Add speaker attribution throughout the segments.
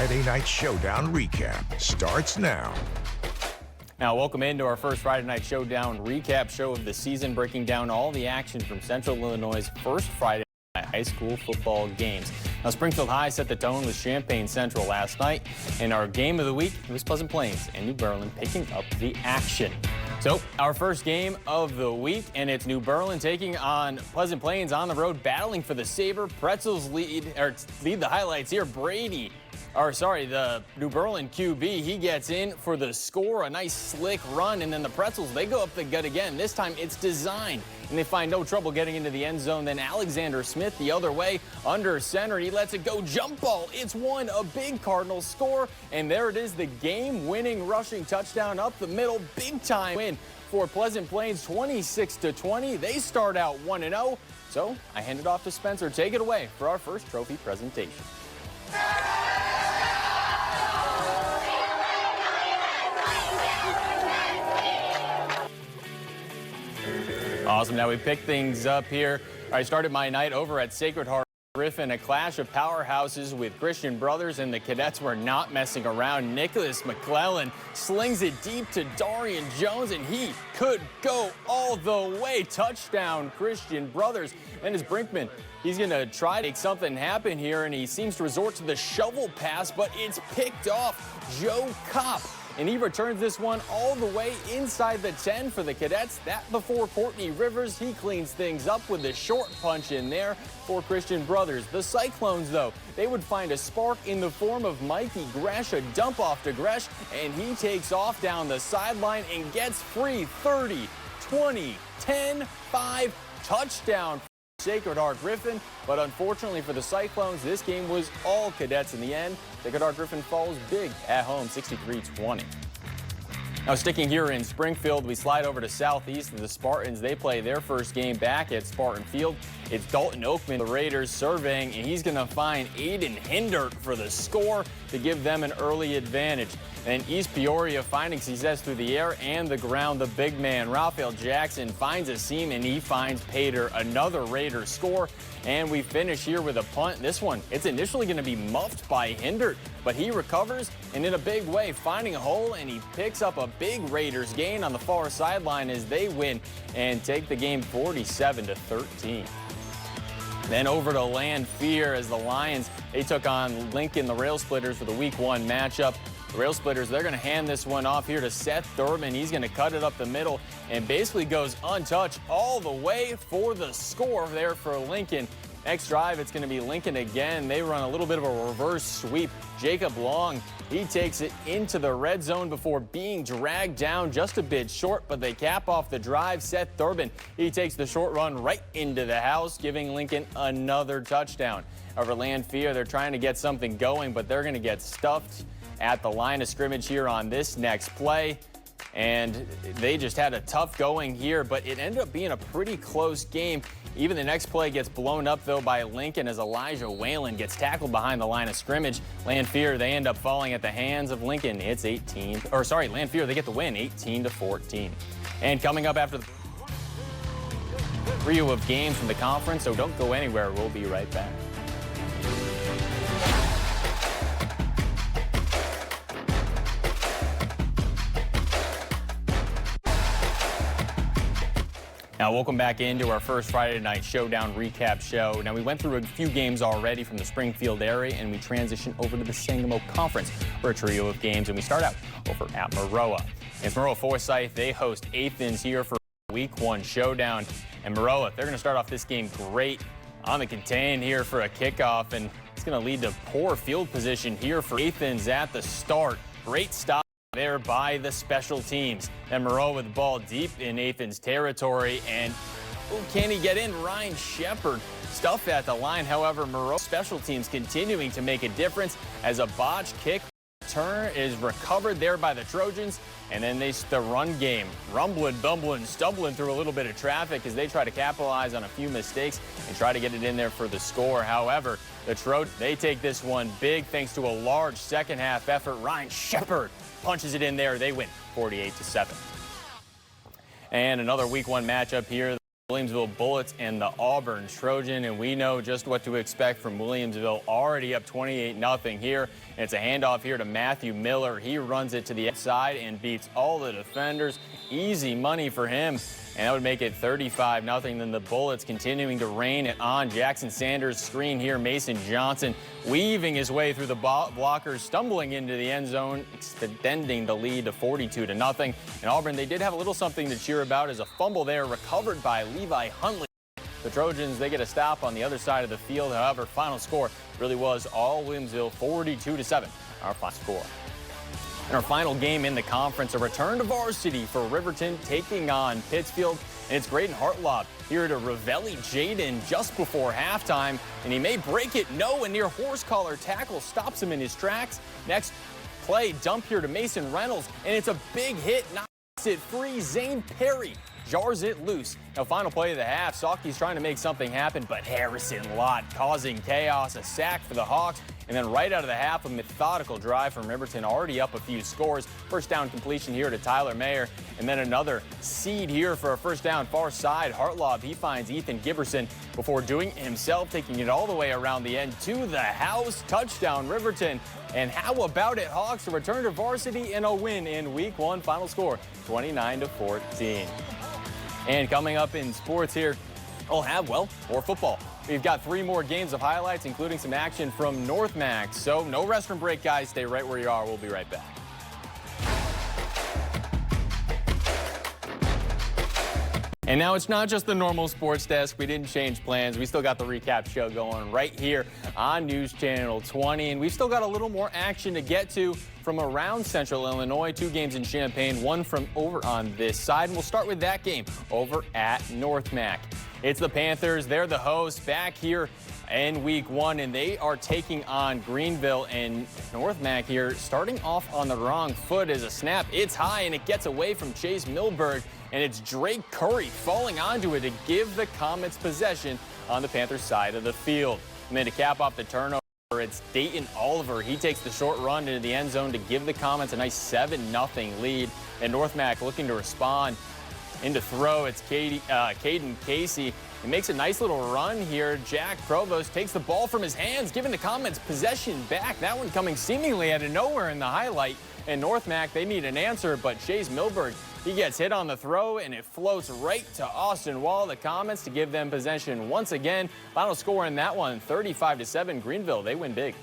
Speaker 1: Friday Night Showdown recap starts now.
Speaker 2: Now, welcome into our first Friday Night Showdown recap show of the season, breaking down all the action from Central Illinois' first Friday night high school football games. Now, Springfield High set the tone with Champaign Central last night. In our game of the week, it was Pleasant Plains and New Berlin picking up the action. So, our first game of the week, and it's New Berlin taking on Pleasant Plains on the road, battling for the Sabre. Pretzels lead the highlights here. The New Berlin QB, he gets in for the score, a nice slick run, and then the Pretzels, they go up the gut again. This time it's designed, and they find no trouble getting into the end zone. Then Alexander Smith the other way, under center, he lets it go, jump ball. It's one, a big Cardinals score, and there it is, the game-winning rushing touchdown up the middle, big-time win for Pleasant Plains, 26-20. They start out 1-0, so I hand it off to Spencer. Take it away for our first trophy presentation. Awesome. Now we pick things up here. I started my night over at Sacred Heart Griffin, a clash of powerhouses with Christian Brothers, and the cadets were not messing around. Nicholas McClellan slings it deep to Darian Jones, and he could go all the way. Touchdown, Christian Brothers. And as Brinkman, he's going to try to make something happen here, and he seems to resort to the shovel pass, but it's picked off. Joe Kopp, and he returns this one all the way inside the 10 for the cadets. That before Courtney Rivers, he cleans things up with the short punch in there for Christian Brothers. The Cyclones, though, they would find a spark in the form of Mikey Gresh, a dump off to Gresh, and he takes off down the sideline and gets free. 30, 20, 10, 5, touchdown. Sacred Heart Griffin, but unfortunately for the Cyclones, this game was all cadets in the end. Sacred Heart Griffin falls big at home, 63-20. Now, sticking here in Springfield, we slide over to Southeast. The Spartans, they play their first game back at Spartan Field. It's Dalton Oakman, the Raiders, surveying, and he's going to find Aiden Hindert for the score to give them an early advantage. And East Peoria finding success through the air and the ground. The big man, Raphael Jackson, finds a seam, and he finds Pater, another Raider score. And we finish here with a punt. This one, it's initially going to be muffed by Hindert, but he recovers, and in a big way, finding a hole, and he picks up a big Raiders gain on the far sideline as they win and take the game 47-13. Then over to Landfear as the Lions, they took on Lincoln, the Rail Splitters, for the Week 1 matchup. The Rail Splitters, they're going to hand this one off here to Seth Thurman. He's going to cut it up the middle and basically goes untouched all the way for the score there for Lincoln. Next drive, it's going to be Lincoln again. They run a little bit of a reverse sweep. Jacob Long, he takes it into the red zone before being dragged down just a bit short, but they cap off the drive. Seth Thurman, he takes the short run right into the house, giving Lincoln another touchdown. Over Landfear, they're trying to get something going, but they're going to get stuffed at the line of scrimmage here on this next play. And they just had a tough going here, but it ended up being a pretty close game. Even the next play gets blown up, though, by Lincoln as Elijah Whalen gets tackled behind the line of scrimmage. Landfear, they end up falling at the hands of Lincoln. It's Landfear, they get the win, 18-14. And coming up after the trio of games from the conference, so don't go anywhere. We'll be right back. Now, welcome back into our first Friday Night Showdown recap show. Now, we went through a few games already from the Springfield area, and we transition over to the Sangamo Conference for a trio of games, and we start out over at Maroa. It's Maroa Forsyth. They host Athens here for Week 1 Showdown. And Maroa, they're going to start off this game great on the contain here for a kickoff, and it's going to lead to poor field position here for Athens at the start. Great stop there by the special teams. And Maroa with the ball deep in Athens territory, and can he get in? Ryan Shepard stuffed at the line. However, Maroa special teams continuing to make a difference as a botched kick return is recovered there by the Trojans, and then the run game rumbling, bumbling, stumbling through a little bit of traffic as they try to capitalize on a few mistakes and try to get it in there for the score. However, the Trojans, they take this one big thanks to a large second half effort. Ryan Shepard punches it in there. They win 48-7. And another Week 1 matchup here. Williamsville Bullets and the Auburn Trojan, and we know just what to expect from Williamsville. Already up 28-0 here. And it's a handoff here to Matthew Miller. He runs it to the outside and beats all the defenders. Easy money for him. And that would make it 35-0. Then the Bullets continuing to rain it on. Jackson Sanders screen here. Mason Johnson weaving his way through the blockers, stumbling into the end zone, extending the lead to 42-0. And Auburn, they did have a little something to cheer about as a fumble there recovered by Levi Huntley. The Trojans, they get a stop on the other side of the field. However, final score really was all Williamsville, 42-7, our final score. In our final game in the conference, a return to varsity for Riverton taking on Pittsfield. And it's Graydon Hartlob here to Ravelli Jaden just before halftime. And he may break it. No, a near horse collar tackle stops him in his tracks. Next play, dump here to Mason Reynolds. And it's a big hit, knocks it free. Zane Perry jars it loose. Now, final play of the half. Sauky's trying to make something happen, but Harrison Lott causing chaos. A sack for the Hawks. And then right out of the half, a methodical drive from Riverton, already up a few scores. First down completion here to Tyler Mayer. And then another seed here for a first down far side. Hartlob, he finds Ethan Giberson before doing it himself, taking it all the way around the end to the house. Touchdown, Riverton. And how about it, Hawks? A return to varsity and a win in week one. Final score, 29-14. And coming up in sports here, we'll have, well, more football. We've got 3 more games of highlights, including some action from North Max. So no restroom break, guys. Stay right where you are. We'll be right back. And now it's not just the normal sports desk. We didn't change plans. We still got the recap show going right here on News Channel 20. And we've still got a little more action to get to from around Central Illinois. 2 games in Champaign, 1 from over on this side. And we'll start with that game over at North Mac. It's the Panthers. They're the hosts back here in week 1, and they are taking on Greenville. And North Mac here starting off on the wrong foot as a snap. It's high, and it gets away from Chase Milberg, and it's Drake Curry falling onto it to give the Comets possession on the Panthers side of the field. And then to cap off the turnover, it's Dayton Oliver. He takes the short run into the end zone to give the Comets a nice 7-0 lead. And North Mac looking to respond. In to throw, it's Caden Casey. He makes a nice little run here. Jack Provost takes the ball from his hands, giving the Comets possession back. That one coming seemingly out of nowhere in the highlight. And North Mac, they need an answer, but Chase Milberg, he gets hit on the throw, and it floats right to Austin Wall, the Comets, to give them possession once again. Final score in that one, 35-7. Greenville, they win big.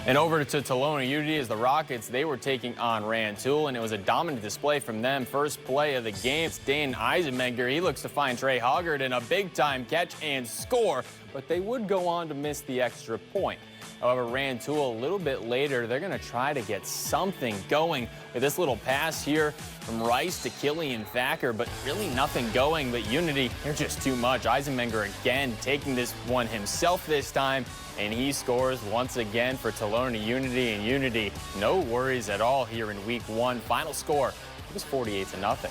Speaker 2: And over to Tolona Unity as the Rockets, they were taking on Rantoul, and it was a dominant display from them. First play of the game, it's Dan Eisenmenger. He looks to find Trey Hoggard in a big-time catch and score, but they would go on to miss the extra point. However, Rantoul a little bit later, they're going to try to get something going with this little pass here from Rice to Killian Thacker, but really nothing going. But Unity, they're just too much. Eisenmenger again taking this one himself this time, and he scores once again for Tolona Unity. And Unity, no worries at all here in week 1. Final score, it was 48-0.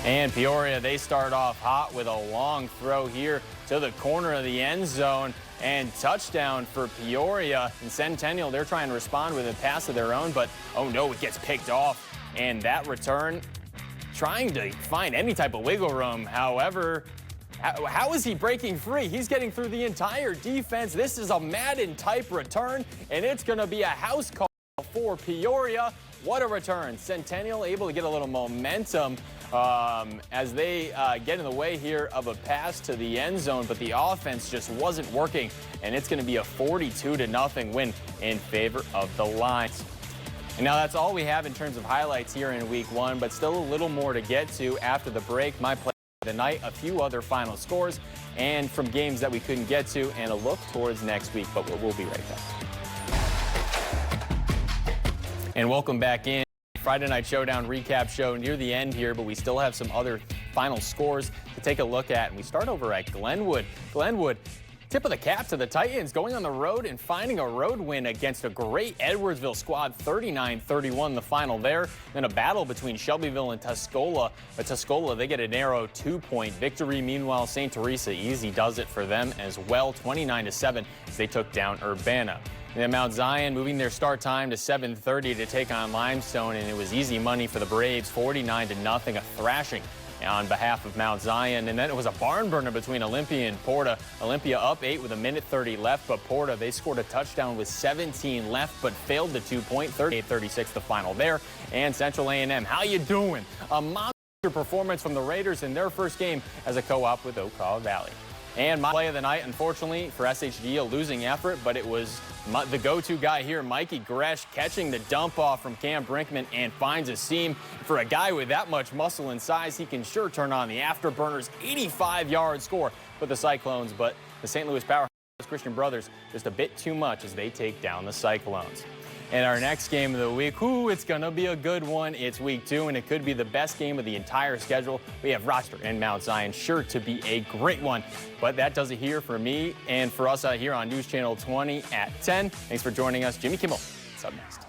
Speaker 2: And Peoria, they start off hot with a long throw here to the corner of the end zone. And touchdown for Peoria. And Centennial, they're trying to respond with a pass of their own, but oh no, it gets picked off. And that return, trying to find any type of wiggle room. However, how is he breaking free? He's getting through the entire defense. This is a Madden-type return, and it's going to be a house call for Peoria. What a return. Centennial able to get a little momentum as they get in the way here of a pass to the end zone, but the offense just wasn't working, and it's going to be a 42-0 win in favor of the Lions. And now that's all we have in terms of highlights here in week 1, but still a little more to get to after the break. My play of the night, a few other final scores, and from games that we couldn't get to, and a look towards next week, but we'll be right back. And welcome back in. Friday Night Showdown recap show near the end here, but we still have some other final scores to take a look at. And we start over at Glenwood. Glenwood, tip of the cap to the Titans, going on the road and finding a road win against a great Edwardsville squad, 39-31 the final there. Then a battle between Shelbyville and Tuscola. But Tuscola, they get a narrow 2-point victory. Meanwhile, St. Teresa easy does it for them as well, 29-7 as they took down Urbana. And then Mount Zion moving their start time to 7:30 to take on Limestone, and it was easy money for the Braves, 49-0, a thrashing. on behalf of Mount Zion. And then it was a barn burner between Olympia and Porta. Olympia up 8 with 1:30 left, but Porta, they scored a touchdown with 17 left, but failed the 2-point. 38-36 the final there. And Central A&M, how you doing? A monster performance from the Raiders in their first game as a co-op with Okaw Valley. And my play of the night, unfortunately, for SHG, a losing effort, but it was the go-to guy here, Mikey Gresh, catching the dump off from Cam Brinkman and finds a seam. For a guy with that much muscle and size, he can sure turn on the afterburners. 85-yard score for the Cyclones, but the St. Louis Powerhouse Christian Brothers just a bit too much as they take down the Cyclones. And our next game of the week, it's going to be a good one. It's week 2, and it could be the best game of the entire schedule. We have Rochester and Mount Zion, sure to be a great one. But that does it here for me and for us here on News Channel 20 at 10. Thanks for joining us. Jimmy Kimmel, it's up next.